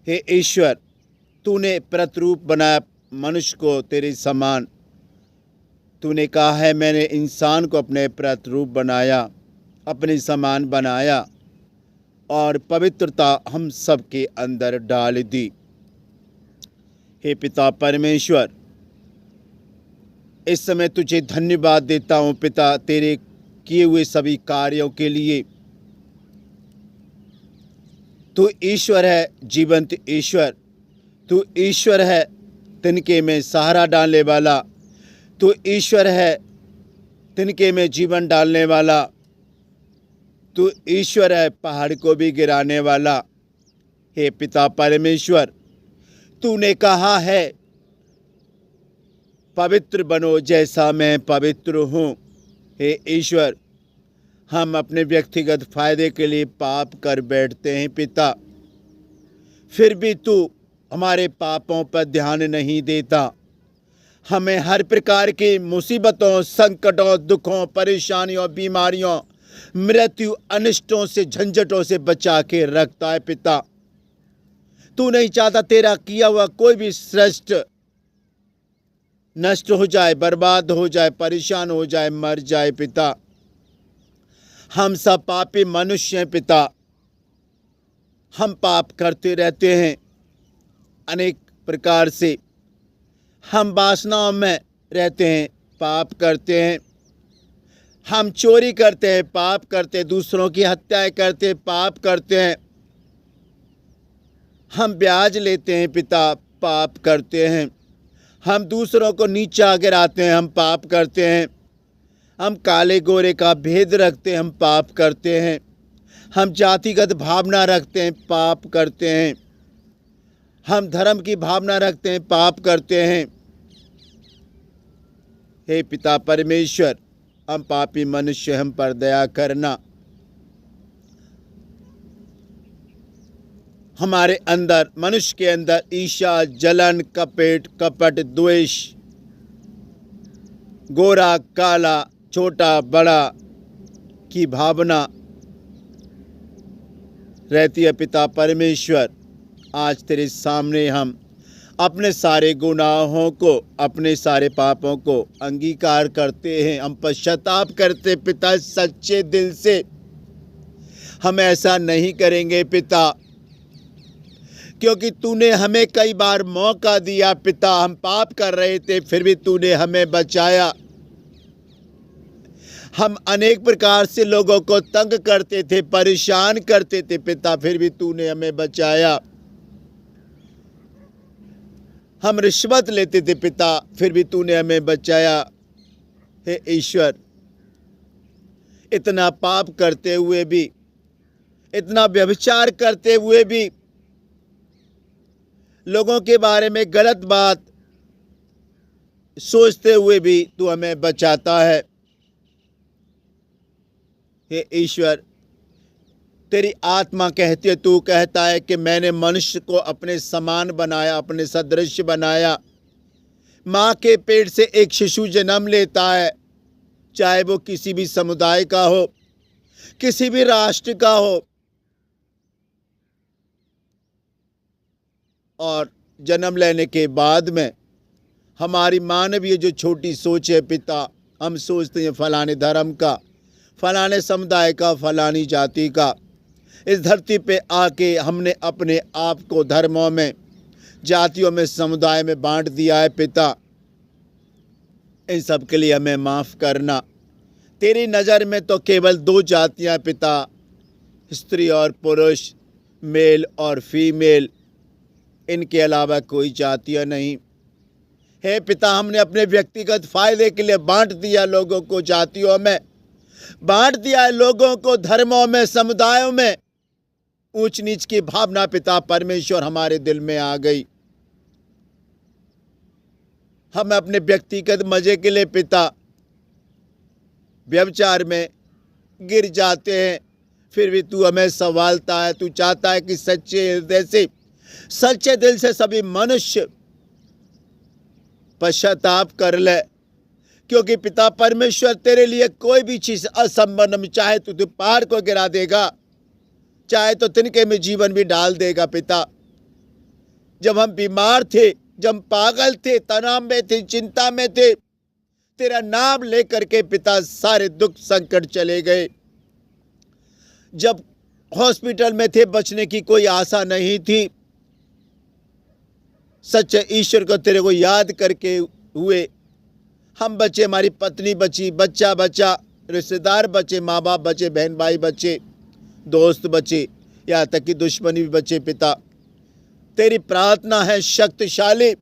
हे ईश्वर, तूने प्रतिरूप बनाया मनुष्य को तेरे समान। तूने कहा है मैंने इंसान को अपने प्रतिरूप बनाया, अपने समान बनाया और पवित्रता हम सब के अंदर डाल दी। हे पिता परमेश्वर, इस समय तुझे धन्यवाद देता हूँ पिता, तेरे किए हुए सभी कार्यों के लिए। तू ईश्वर है, जीवंत ईश्वर। तू ईश्वर है, तिनके में सहारा डालने वाला। तू ईश्वर है, तिनके में जीवन डालने वाला। तू ईश्वर है, पहाड़ को भी गिराने वाला। हे पिता परमेश्वर, तूने कहा है पवित्र बनो जैसा मैं पवित्र हूँ। हे ईश्वर, हम अपने व्यक्तिगत फायदे के लिए पाप कर बैठते हैं पिता, फिर भी तू हमारे पापों पर ध्यान नहीं देता। हमें हर प्रकार की मुसीबतों, संकटों, दुखों, परेशानियों, बीमारियों, मृत्यु, अनिष्टों से, झंझटों से बचा के रखता है पिता। तू नहीं चाहता तेरा किया हुआ कोई भी श्रेष्ठ नष्ट हो जाए, बर्बाद हो जाए, परेशान हो जाए, मर जाए पिता। हम सब पापी मनुष्य हैं पिता। हम पाप करते रहते हैं अनेक प्रकार से। हम वासनाओं में रहते हैं, पाप करते हैं। हम चोरी करते हैं, पाप करते हैं। दूसरों की हत्याएं करते हैं, पाप करते हैं। हम ब्याज लेते हैं पिता, पाप करते हैं। हम दूसरों को नीचा गिराते हैं, हम पाप करते हैं। हम काले गोरे का भेद रखते हैं, हम पाप करते हैं। हम जातिगत भावना रखते हैं, पाप करते हैं। हम धर्म की भावना रखते हैं, पाप करते हैं। हे पिता परमेश्वर, हम पापी मनुष्य, हम पर दया करना। हमारे अंदर, मनुष्य के अंदर ईर्ष्या, जलन, कपट, द्वेष, गोरा काला, छोटा बड़ा की भावना रहती है पिता परमेश्वर। आज तेरे सामने हम अपने सारे गुनाहों को, अपने सारे पापों को अंगीकार करते हैं। हम पश्चाताप करते पिता सच्चे दिल से। हम ऐसा नहीं करेंगे पिता, क्योंकि तूने हमें कई बार मौका दिया पिता। हम पाप कर रहे थे, फिर भी तूने हमें बचाया। हम अनेक प्रकार से लोगों को तंग करते थे, परेशान करते थे पिता, फिर भी तूने हमें बचाया। हम रिश्वत लेते थे पिता, फिर भी तूने हमें बचाया। हे ईश्वर, इतना पाप करते हुए भी, इतना व्यभिचार करते हुए भी, लोगों के बारे में गलत बात सोचते हुए भी तू हमें बचाता है। हे ईश्वर, तेरी आत्मा कहती है, तू कहता है कि मैंने मनुष्य को अपने समान बनाया, अपने सदृश बनाया। माँ के पेट से एक शिशु जन्म लेता है, चाहे वो किसी भी समुदाय का हो, किसी भी राष्ट्र का हो, और जन्म लेने के बाद में हमारी मानवीय जो छोटी सोच है पिता, हम सोचते हैं फलाने धर्म का, फलाने समुदाय का, फलानी जाति का। इस धरती पे आके हमने अपने आप को धर्मों में, जातियों में, समुदाय में बांट दिया है पिता। इन सब के लिए हमें माफ़ करना। तेरी नज़र में तो केवल दो जातियां पिता, स्त्री और पुरुष, मेल और फीमेल, इनके अलावा कोई जातियां नहीं। हे पिता, हमने अपने व्यक्तिगत फायदे के लिए बांट दिया लोगों को, जातियों में बांट दिया है, लोगों को धर्मों में, समुदायों में। ऊंच नीच की भावना पिता परमेश्वर हमारे दिल में आ गई। हम अपने व्यक्तिगत मजे के लिए पिता व्यभिचार में गिर जाते हैं, फिर भी तू हमें संभालता है। तू चाहता है कि सच्चे हृदय से, सच्चे दिल से सभी मनुष्य पश्चाताप कर ले, क्योंकि पिता परमेश्वर तेरे लिए कोई भी चीज़ असंभव नहीं। चाहे तो तू पहाड़ को गिरा देगा, चाहे तो तिनके में जीवन भी डाल देगा पिता। जब हम बीमार थे, जब हम पागल थे, तनाव में थे, चिंता में थे, तेरा नाम लेकर के पिता सारे दुख संकट चले गए। जब हॉस्पिटल में थे, बचने की कोई आशा नहीं थी, सच्चे ईश्वर को तेरे को याद करके हुए हम बचे, हमारी पत्नी बची, बच्चा बचा, रिश्तेदार बचे, माँ बाप बचे, बहन भाई बचे, दोस्त बचे, यहाँ तक कि दुश्मनी भी बचे। पिता तेरी प्रार्थना है शक्तिशाली,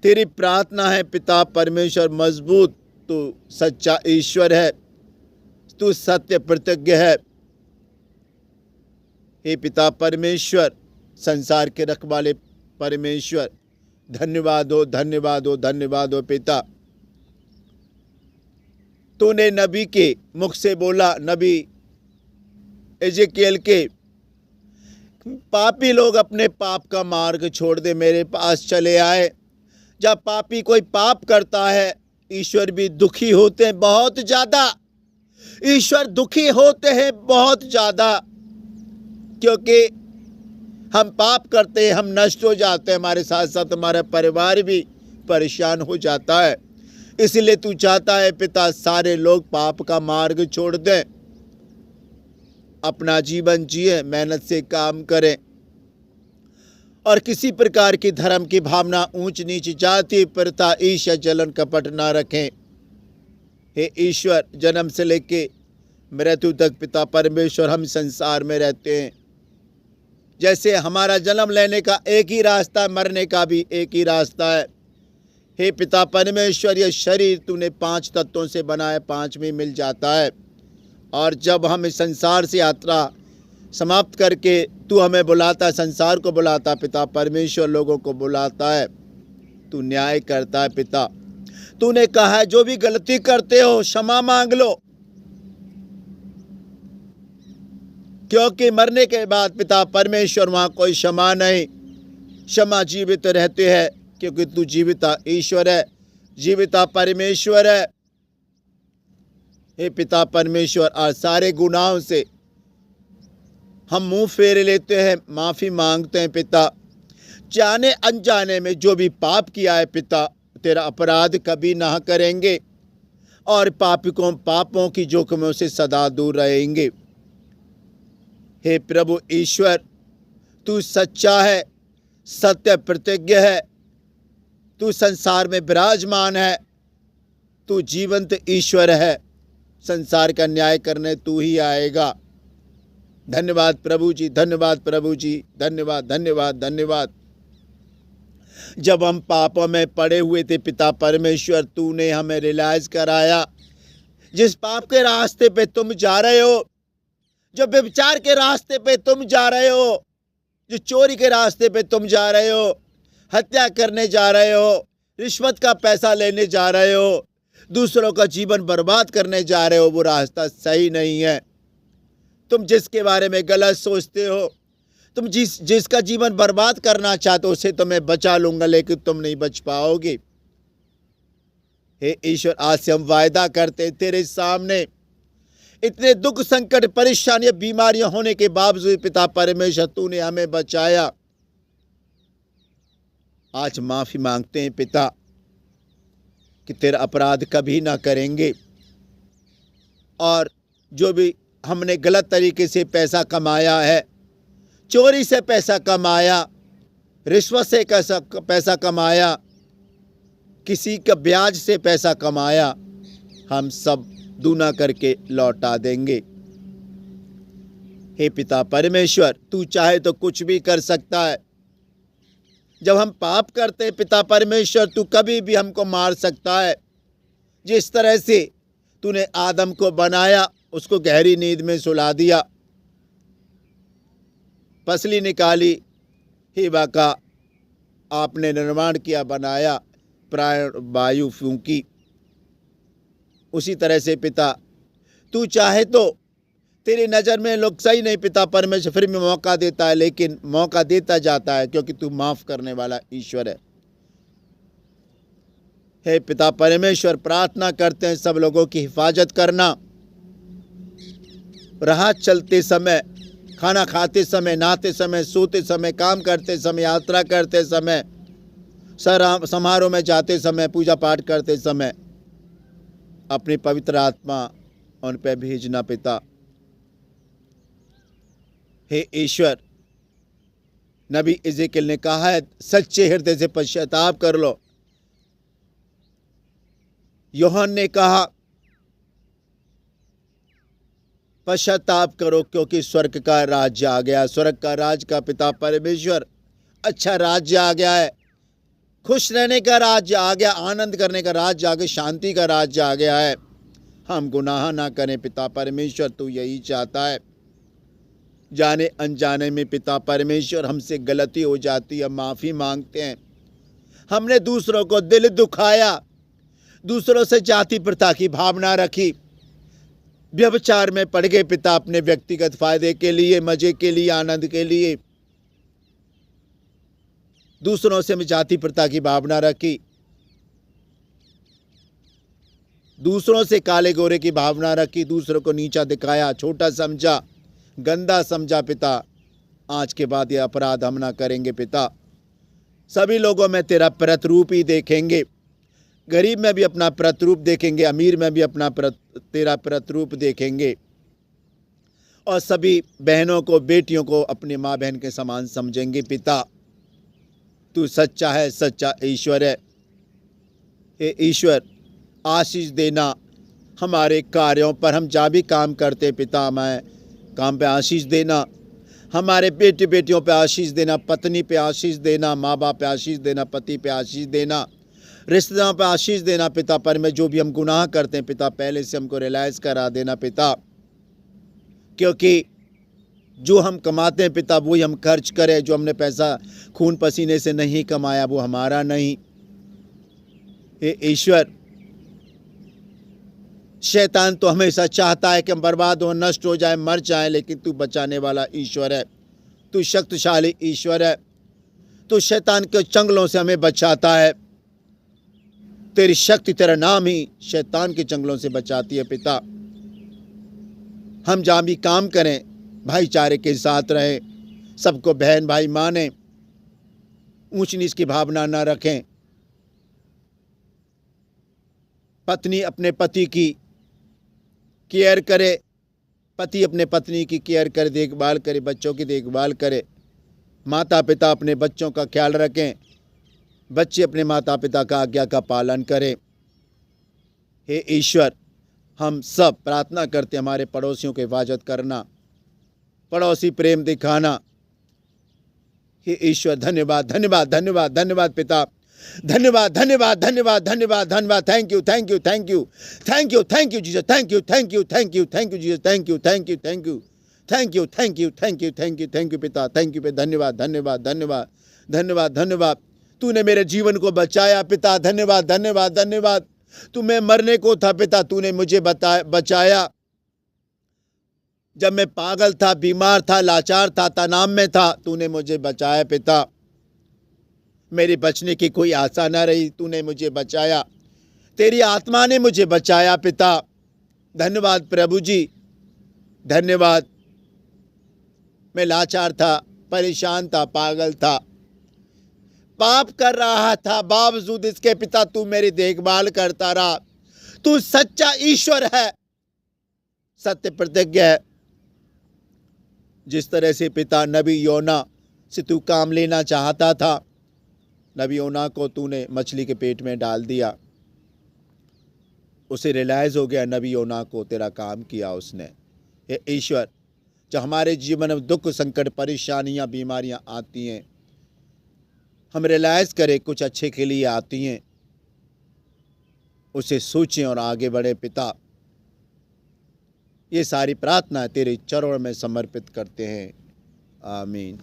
तेरी प्रार्थना है पिता परमेश्वर मजबूत। तू सच्चा ईश्वर है, तू सत्य प्रतिज्ञ है। हे पिता परमेश्वर, संसार के रखवाले परमेश्वर, धन्यवाद हो, धन्यवाद हो, धन्यवाद हो। पिता तूने नबी के मुख से बोला, नबी एजेकिएल के, पापी लोग अपने पाप का मार्ग छोड़ दे, मेरे पास चले आए। जब पापी कोई पाप करता है, ईश्वर भी दुखी होते हैं बहुत ज़्यादा। ईश्वर दुखी होते हैं बहुत ज़्यादा, क्योंकि हम पाप करते हैं, हम नष्ट हो जाते हैं, हमारे साथ साथ हमारा परिवार भी परेशान हो जाता है। इसलिए तू चाहता है पिता सारे लोग पाप का मार्ग छोड़ दें, अपना जीवन जिए, मेहनत से काम करें और किसी प्रकार की धर्म की भावना, ऊंच नीच, जाति प्रथा, ईर्ष्या, जलन, कपट ना रखें। हे ईश्वर, जन्म से लेके मृत्यु तक पिता परमेश्वर हम संसार में रहते हैं। जैसे हमारा जन्म लेने का एक ही रास्ता, मरने का भी एक ही रास्ता है। हे पिता परमेश्वर, यह शरीर तूने 5 तत्वों से बनाया, 5 में मिल जाता है। और जब हम इस संसार से यात्रा समाप्त करके तू हमें बुलाता है, संसार को बुलाता, पिता परमेश्वर लोगों को बुलाता है, तू न्याय करता है। पिता तूने कहा है जो भी गलती करते हो क्षमा मांग लो, क्योंकि मरने के बाद पिता परमेश्वर वहाँ कोई क्षमा नहीं, क्षमा जीवित रहते हैं, क्योंकि तू जीविता ईश्वर है, जीविता परमेश्वर है। हे पिता परमेश्वर, और सारे गुनाहों से हम मुंह फेर लेते हैं, माफ़ी मांगते हैं। पिता जाने अनजाने में जो भी पाप किया है पिता, तेरा अपराध कभी ना करेंगे और पापों की जोखिमों से सदा दूर रहेंगे। हे प्रभु ईश्वर, तू सच्चा है, सत्य प्रतिज्ञ है, तू संसार में विराजमान है, तू जीवंत ईश्वर है, संसार का न्याय करने तू ही आएगा। धन्यवाद प्रभु जी, धन्यवाद प्रभु जी, धन्यवाद धन्यवाद धन्यवाद। जब हम पापों में पड़े हुए थे पिता परमेश्वर, तूने हमें रियलाइज कराया, जिस पाप के रास्ते पे तुम जा रहे हो, जो व्यभिचार के रास्ते पे तुम जा रहे हो, जो चोरी के रास्ते पे तुम जा रहे हो, हत्या करने जा रहे हो, रिश्वत का पैसा लेने जा रहे हो, दूसरों का जीवन बर्बाद करने जा रहे हो, वो रास्ता सही नहीं है। तुम जिसके बारे में गलत सोचते हो, तुम जिसका जीवन बर्बाद करना चाहते हो, उसे तो मैं बचा लूंगा, लेकिन तुम नहीं बच पाओगे। हे ईश्वर, आज से हम वायदा करते तेरे सामने, इतने दुख संकट परेशानियां बीमारियां होने के बावजूद पिता परमेश्वर तूने हमें बचाया। आज माफी मांगते हैं पिता कि तेरा अपराध कभी ना करेंगे, और जो भी हमने गलत तरीके से पैसा कमाया है, चोरी से पैसा कमाया, रिश्वत से पैसा कमाया, किसी का ब्याज से पैसा कमाया, हम सब दूना करके लौटा देंगे। हे पिता परमेश्वर, तू चाहे तो कुछ भी कर सकता है। जब हम पाप करते हैं पिता परमेश्वर, तू कभी भी हमको मार सकता है। जिस तरह से तूने आदम को बनाया, उसको गहरी नींद में सुला दिया, पसली निकाली, हिवा का आपने निर्माण किया, बनाया, प्राण वायु फूंकी, उसी तरह से पिता तू चाहे तो, तेरी नज़र में लोग सही नहीं पिता परमेश्वर, फिर भी मौका देता है, लेकिन मौका देता जाता है, क्योंकि तू माफ़ करने वाला ईश्वर है। हे पिता परमेश्वर, प्रार्थना करते हैं सब लोगों की हिफाजत करना, राह चलते समय खाना खाते समय, नहाते समय, सोते समय, काम करते समय, यात्रा करते समय, समारोह में जाते समय, पूजा पाठ करते समय अपनी पवित्र आत्मा उन पे भेजना पिता। हे ईश्वर, नबी इज़ेकियल ने कहा है सच्चे हृदय से पश्चाताप कर लो। यूहन्ना ने कहा पश्चाताप करो क्योंकि स्वर्ग का राज्य आ गया। स्वर्ग का राज का पिता परमेश्वर अच्छा राज्य आ गया है, खुश रहने का राज्य आ गया, आनंद करने का राज्य आ गया, शांति का राज्य आ गया है। हम गुनाह ना करें पिता परमेश्वर, तू यही चाहता है। जाने अनजाने में पिता परमेश्वर हमसे गलती हो जाती है, माफ़ी मांगते हैं। हमने दूसरों को दिल दुखाया, दूसरों से जाति प्रथा की भावना रखी, व्यभिचार में पड़ गए पिता अपने व्यक्तिगत फायदे के लिए, मजे के लिए, आनंद के लिए। दूसरों से में जाति प्रथा की भावना रखी, दूसरों से काले गोरे की भावना रखी, दूसरों को नीचा दिखाया, छोटा समझा, गंदा समझा पिता। आज के बाद ये अपराध हम ना करेंगे पिता। सभी लोगों में तेरा प्रतिरूप ही देखेंगे, गरीब में भी अपना प्रतिरूप देखेंगे, अमीर में भी अपना तेरा प्रतिरूप देखेंगे, और सभी बहनों को, बेटियों को अपनी माँ बहन के समान समझेंगे पिता। तू सच्चा है, सच्चा ईश्वर है। हे ईश्वर, आशीष देना हमारे कार्यों पर, हम जहाँ भी काम करते पिता, मैं काम पे आशीष देना, हमारे बेटे बेटियों पे आशीष देना, पत्नी पे आशीष देना, माँ बाप पे आशीष देना, पति पे आशीष देना, रिश्तेदारों पे आशीष देना पिता। पर में जो भी हम गुनाह करते हैं पिता, पहले से हमको रियलाइज़ करा देना पिता, क्योंकि जो हम कमाते हैं पिता वही हम खर्च करें। जो हमने पैसा खून पसीने से नहीं कमाया वो हमारा नहीं। हे ईश्वर, शैतान तो हमेशा चाहता है कि हम बर्बाद हो, नष्ट हो जाए, मर जाए, लेकिन तू बचाने वाला ईश्वर है, तू शक्तिशाली ईश्वर है, तू शैतान के चंगलों से हमें बचाता है। तेरी शक्ति, तेरा नाम ही शैतान के चंगलों से बचाती है पिता। हम जहाँ भी काम करें भाईचारे के साथ रहें, सबको बहन भाई माने, ऊंच नीच की भावना ना रखें। पत्नी अपने पति की केयर करे, पति अपने पत्नी की केयर करे, देखभाल करे, बच्चों की देखभाल करे, माता पिता अपने बच्चों का ख्याल रखें, बच्चे अपने माता पिता का आज्ञा का पालन करें। हे ईश्वर, हम सब प्रार्थना करते हमारे पड़ोसियों की हिफाजत करना, पड़ोसी प्रेम दिखाना। हे ईश्वर, धन्यवाद धन्यवाद धन्यवाद धन्यवाद पिता, धन्यवाद धन्यवाद धन्यवाद धन्यवाद धन्यवाद। Thank you thank you thank you thank you thank you Jesus, thank you thank you thank you thank you Jesus, thank you thank you thank you thank you thank you thank you thank you thank you पिता, thank you पे धन्यवाद धन्यवाद धन्यवाद धन्यवाद धन्यवाद। तूने मेरे जीवन को बचाया पिता, धन्यवाद धन्यवाद धन्यवाद। तू मैं मरने को था पिता, तूने मुझे बचाया। जब मैं पागल था, बीमार था, लाचार था, तनाव में था, तूने मुझे बचाया पिता। मेरे बचने की कोई आशा न रही, तूने मुझे बचाया, तेरी आत्मा ने मुझे बचाया पिता। धन्यवाद प्रभु जी, धन्यवाद। मैं लाचार था, परेशान था, पागल था, पाप कर रहा था, बावजूद इसके पिता तू मेरी देखभाल करता रहा। तू सच्चा ईश्वर है, सत्य प्रतिज्ञ है। जिस तरह से पिता नबी योना से तू काम लेना चाहता था, नबी योना को तूने मछली के पेट में डाल दिया। उसे रियलाइज़ हो गया नबी योना को तेरा काम किया उसने। हे ईश्वर, जब हमारे जीवन में दुख, संकट, परेशानियां, बीमारियां आती हैं, हम रियलाइज़ करें कुछ अच्छे के लिए आती हैं, उसे सोचें और आगे बढ़े पिता। ये सारी प्रार्थना तेरे चरणों में समर्पित करते हैं, आमीन।